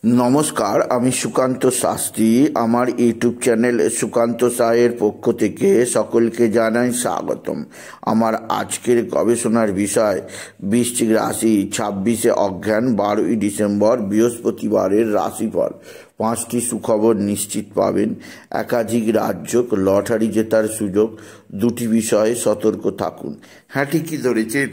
নমস্কার, আমি সুকান্ত শাস্ত্রী। আমার ইউটিউব চ্যানেল সুকান্ত সাহের পক্ষ থেকে সকলকে জানাই স্বাগতম। আমার আজকের গবেষণার বিষয় বৃশ্চিক রাশি 26শে অঘ্রান 12ই ডিসেম্বর বৃহস্পতিবারের রাশিফল। 5টি সুখবর নিশ্চিত পাবেন, একাধিক রাজ্য লটারি জেতার সুযোগ, 2টি বিষয়ে সতর্ক থাকুন। হ্যাঁ, ঠিকই ধরেছেন।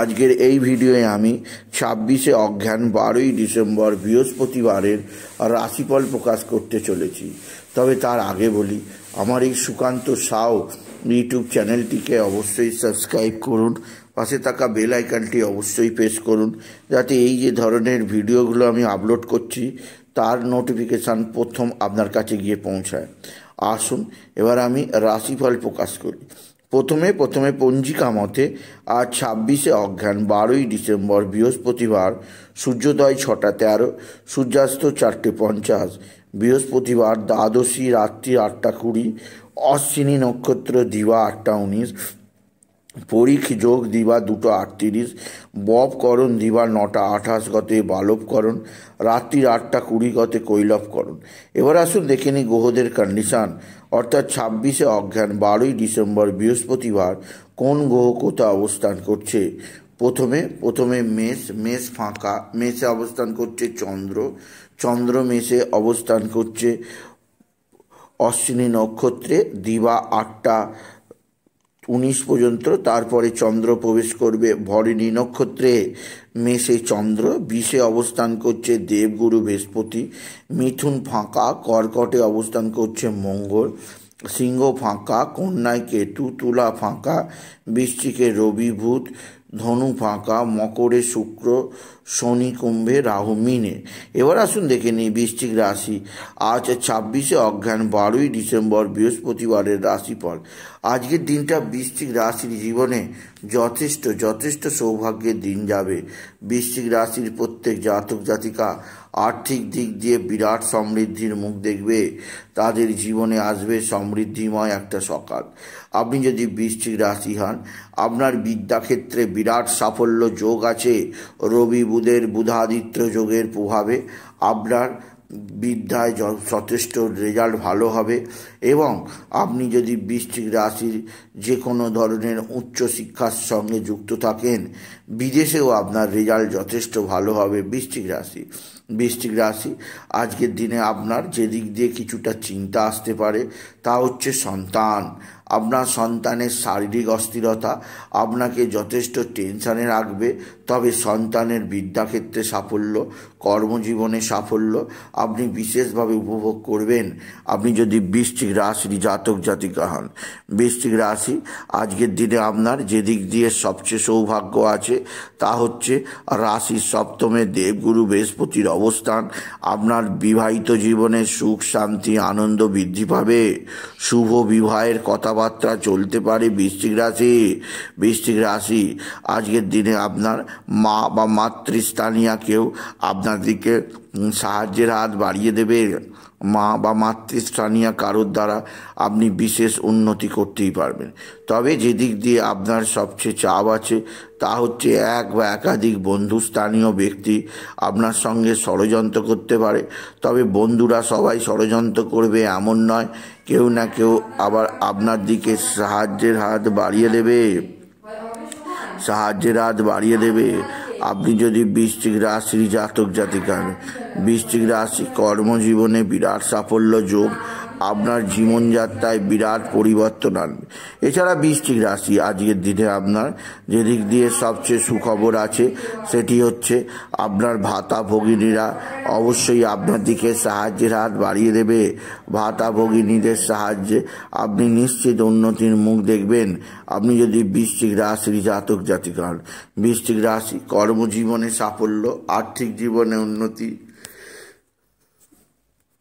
আজকের এই ভিডিওয়ে আমি 26শে অঘ্রান 12ই ডিসেম্বর বৃহস্পতিবারের রাশিফল প্রকাশ করতে চলেছি। তবে তার আগে বলি, আমার এই সুকান্ত সাউ ইউটিউব চ্যানেলটিকে অবশ্যই সাবস্ক্রাইব করুন, পাশে থাকা বেল আইকনটি অবশ্যই প্রেস করুন, যাতে এই যে ধরনের ভিডিওগুলো আমি আপলোড করছি তার নোটিফিকেশান প্রথম আপনার কাছে গিয়ে পৌঁছায়। আসুন এবার আমি রাশিফল প্রকাশ করি। প্রথমে পঞ্জিকা মতে আজ 26শে অঘ্রান 12ই ডিসেম্বর বৃহস্পতিবার, সূর্যোদয় 6টা 13, সূর্যাস্ত 4টে 50, বৃহস্পতিবার দ্বাদশী রাত্রি 8টা 20, অশ্বিনী নক্ষত্র দিবা 8টা 19, পরীখ যোগ দিবা 2টা 38, ববকরণ দিবা 9টা 28 গতে বালবকরণ, রাত্রির 8টা 20 গতে কৈলবকরণ। এবার আসুন দেখে নিই গ্রহদের কন্ডিশান, অর্থাৎ 26শে অঘ্রান 12ই ডিসেম্বর বৃহস্পতিবার কোন গ্রহ কোথায় অবস্থান করছে। প্রথমে মেষ ফাঁকা, মেষে অবস্থান করছে চন্দ্র মেষে অবস্থান করছে অশ্বিনী নক্ষত্রে দিবা 8টা 19 পর্যন্ত। তারপরে চন্দ্র প্রবেশ করবে ভরণী নক্ষত্রে, মেষে চন্দ্র, বিষে অবস্থান করছে দেবগুরু বৃহস্পতি, মিথুন ফাঁকা, কর্কটে অবস্থান করছে মঙ্গল, সিংহ ফাঁকা, কন্যায় কেতু, তুলা ফাঁকা, বৃশ্চিকে রবি বুধ, ধনু ফাঁকা, মকরে শুক্র, শনি, কুম্ভে রাহু, মিনে। এবার আসুন দেখে নিই বৃশ্চিক রাশি আজ 26শে অঘ্রান 12ই ডিসেম্বর বৃহস্পতিবারের রাশিফল। আজকের দিনটা বৃশ্চিক রাশির জীবনে যথেষ্ট সৌভাগ্যের দিন যাবে। বৃশ্চিক রাশির প্রত্যেক জাতক জাতিকা আর্থিক দিক দিয়ে বিরাট সমৃদ্ধির মুখ দেখবে। তাদের জীবনে আসবে সমৃদ্ধিময় একটা সকাল। আপনি যদি বৃশ্চিক রাশি হন, আপনার বিদ্যাক্ষেত্রে বিরাট সাফল্য যোগ আছে। রবি বুধের বুধাদিত্য যোগের প্রভাবে আপনার বিদ্যায় যথেষ্ট রেজাল্ট ভালো হবে। এবং আপনি যদি বৃশ্চিক রাশির যে কোনো ধরনের উচ্চশিক্ষার সঙ্গে যুক্ত থাকেন, বিদেশেও আপনার রেজাল্ট যথেষ্ট ভালো হবে। বৃশ্চিক রাশি আজকের দিনে আপনার যে দিক দিয়ে কিছুটা চিন্তা আসতে পারে তা হচ্ছে সন্তান। আপনার সন্তানের শারীরিক অস্থিরতা আপনাকে যথেষ্ট টেনশানে রাখবে। তবে সন্তানের বিদ্যাক্ষেত্রে সাফল্য, কর্মজীবনে সাফল্য আপনি বিশেষভাবে উপভোগ করবেন আপনি যদি বৃশ্চিক রাশির জাতক জাতিকা হন। বৃশ্চিক রাশি আজকের দিনে আপনার যে দিক দিয়ে সবচেয়ে সৌভাগ্য আছে তা হচ্ছে রাশির সপ্তমে দেবগুরু বৃহস্পতির অবস্থান। আপনার বিবাহিত জীবনে সুখ শান্তি আনন্দ বৃদ্ধি পাবে। শুভ বিবাহের কথাবার্তা চলতে পারে বৃশ্চিক রাশি আজকের দিনে আপনার মা বা মাতৃস্থানীয় কেউ আপনার দিকে সাহায্যের হাত বাড়িয়ে দেবে। মা বা মাতৃস্থানীয় কারোর দ্বারা আপনি বিশেষ উন্নতি করতেই পারবেন। তবে যে দিক দিয়ে আপনার সবচেয়ে চাপ আছে তা হচ্ছে এক বা একাধিক বন্ধুস্থানীয় ব্যক্তি আপনার সঙ্গে ষড়যন্ত্র করতে পারে। তবে বন্ধুরা সবাই ষড়যন্ত্র করবে এমন নয়, কেউ না কেউ আবার আপনার দিকে সাহায্যের হাত বাড়িয়ে দেবে। আপনি যদি বৃশ্চিক রাশির জাতক জাতিকা, বৃশ্চিক রাশি কর্মজীবনে বিরাট সাফল্য যোগ আপনার জীবনযাত্রায় বিরাট পরিবর্তন আনবে। এছাড়া বৃশ্চিক রাশি আজকের দিনে আপনার যে দিক দিয়ে সবচেয়ে সুখবর আছে সেটি হচ্ছে আপনার ভাতা ভগিনীরা অবশ্যই আপনার দিকে সাহায্যের হাত বাড়িয়ে দেবে। ভাতা ভগিনীদের সাহায্যে আপনি নিশ্চিত উন্নতির মুখ দেখবেন আপনি যদি বৃশ্চিক রাশির জাতক জাতিকা হন। বৃশ্চিক রাশি কর্মজীবনে সাফল্য, আর্থিক জীবনে উন্নতি,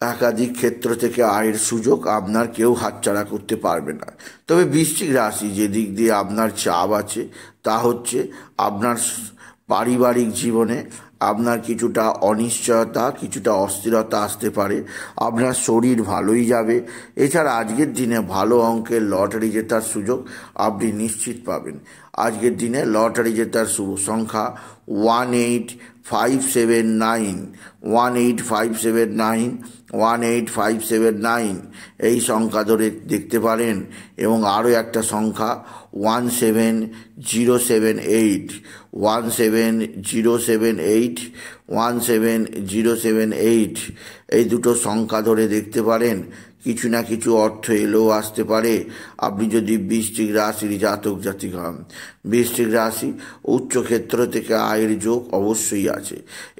একাধিক ক্ষেত্র থেকে আয়ের সুযোগ আপনার কেউ হাতছাড়া করতে পারবে না। তবে বৃশ্চিক রাশি যে দিক দিয়ে আপনার চাপ আছে তা হচ্ছে আপনার পারিবারিক জীবনে আপনার কিছুটা অনিশ্চয়তা, কিছুটা অস্থিরতা আসতে পারে। আপনার শরীর ভালোই যাবে। এছাড়া আজকের দিনে ভালো অঙ্কের লটারি জেতার সুযোগ আপনি নিশ্চিত পাবেন। আজকের দিনে লটারি জেতার শুভ সংখ্যা 18579, 18579, 18579 এই সংখ্যা ধরে দেখতে পারেন। এবং আরও একটা সংখ্যা 17078, 17078, 17078 এই দুটো সংখ্যা ধরে দেখতে পারেন। কিছু না কিছু অর্থ এলেও আসতে পারে আপনি যদি বৃশ্চিক রাশির জাতক জাতিক হন। বৃশ্চিক রাশি উচ্চক্ষেত্র থেকে আয়ের যোগ অবশ্যই আছে।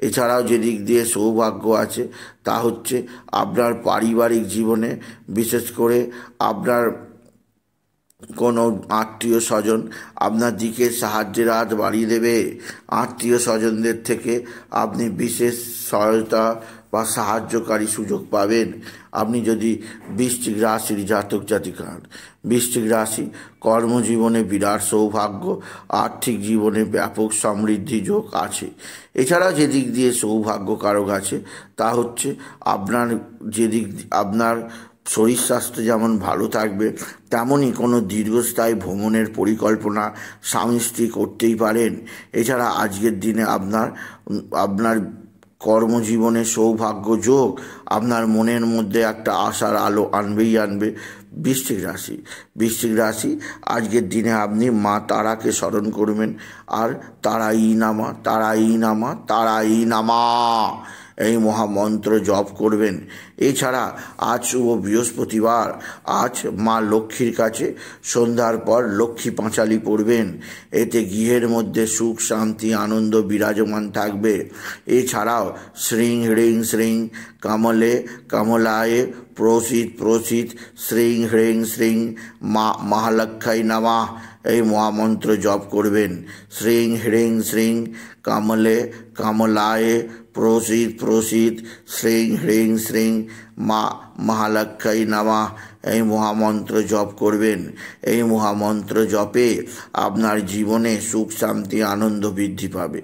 এছাড়াও যে দিক দিয়ে সৌভাগ্য আছে তা হচ্ছে আপনার পারিবারিক জীবনে, বিশেষ করে আপনার কোনো আত্মীয় স্বজন আপনার দিকে সাহায্যের হাত বাড়িয়ে দেবে। আত্মীয় স্বজনদের থেকে আপনি বিশেষ সহায়তা বা সাহায্যকারী সুযোগ পাবেন আপনি যদি বৃশ্চিক রাশির জাতক জাতিক হন। বৃশ্চিক রাশি কর্মজীবনে বিরাট সৌভাগ্য, আর্থিক জীবনে ব্যাপক সমৃদ্ধি যোগ আছে। এছাড়া যে দিক দিয়ে সৌভাগ্য কারক আছে তা হচ্ছে আপনার শরীর স্বাস্থ্য যেমন ভালো থাকবে, তেমনই কোনো দীর্ঘস্থায়ী ভ্রমণের পরিকল্পনা স্বামী স্ত্রী করতেই পারেন। এছাড়া আজকের দিনে আপনার কর্মজীবনে সৌভাগ্য যোগ আপনার মনের মধ্যে একটা আশার আলো আনবে। বৃশ্চিক রাশি আজকের দিনে আপনি মা তারাকে স্মরণ করবেন আর তারাই নামা এই মহামন্ত্র জপ করবেন। এছাড়া আজ শুভ বৃহস্পতিবার, আজ মা লক্ষ্মীর কাছে সন্ধ্যার পর লক্ষ্মী পাঁচালি পড়বেন। এতে গৃহের মধ্যে সুখ শান্তি আনন্দ বিরাজমান থাকবে। এছাড়াও শ্রীং হ্রিং শ্রীং কমলে কমলায় প্রসিদ শ্রীং হ্রিং শ্রীং মহালক্ষ্মী নমঃ এই মহামন্ত্র জপ করবেন। শ্রীং হ্রিং শ্রীং কমলে কমলায় প্রসিদ শ্রীং হ্রিং শ্রীং মহালক্ষ্মী নমঃ এই মহামন্ত্র জপ করবেন। এই মহামন্ত্র জপে আপনার জীবনে সুখ শান্তি আনন্দ বৃদ্ধি পাবে।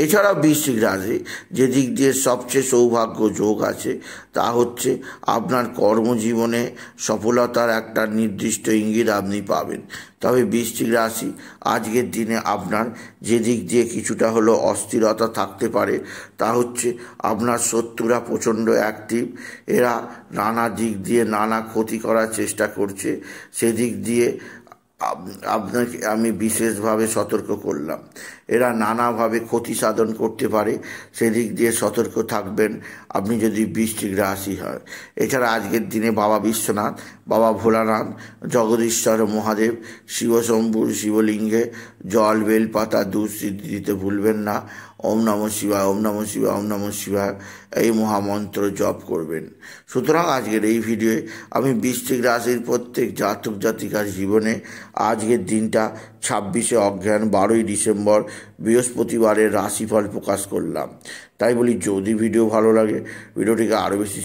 এছাড়া বৃশ্চিক রাশি যে দিক দিয়ে সবচেয়ে সৌভাগ্য যোগ আছে তা হচ্ছে আপনার কর্মজীবনে সফলতার একটা নির্দিষ্ট ইঙ্গিত আপনি পাবেন। তবে বৃশ্চিক রাশি আজকের দিনে আপনার যে দিক দিয়ে কিছুটা হলো অস্থিরতা থাকতে পারে তা হচ্ছে আপনার শত্রুরা প্রচণ্ড অ্যাক্টিভ। এরা নানা দিক দিয়ে নানা ক্ষতি করার চেষ্টা করছে। সেদিক দিয়ে আপনাকে আমি বিশেষভাবে সতর্ক করলাম। এরা নানাভাবে ক্ষতি সাধন করতে পারে, সেদিক দিয়ে সতর্ক থাকবেন আপনি যদি বৃশ্চিক রাশি হয়। এছাড়া আজকের দিনে বাবা বিশ্বনাথ, বাবা ভোলানাথ, জগদীশ্বর মহাদেব, শিবশম্ভুর শিবলিঙ্গে জল বেলপাতা দুধ সিদ্ধি দিতে ভুলবেন না। ওম নমঃ শিবায়, ওম নমঃ শিবায়, ওম নমঃ শিবায় এই মহামন্ত্র জপ করবেন। সুতরাং আজকের এই ভিডিওয়ে আমি বৃশ্চিক রাশির প্রত্যেক জাতক জাতিকার জীবনে আজকের দিনটা 26শে অগ্রহায়ণ 12ই ডিসেম্বর বৃহস্পতিবারের রাশিফল প্রকাশ করলাম। তাই বলি যদি ভিডিও ভালো লাগে ভিডিওটিকে আরও বেশি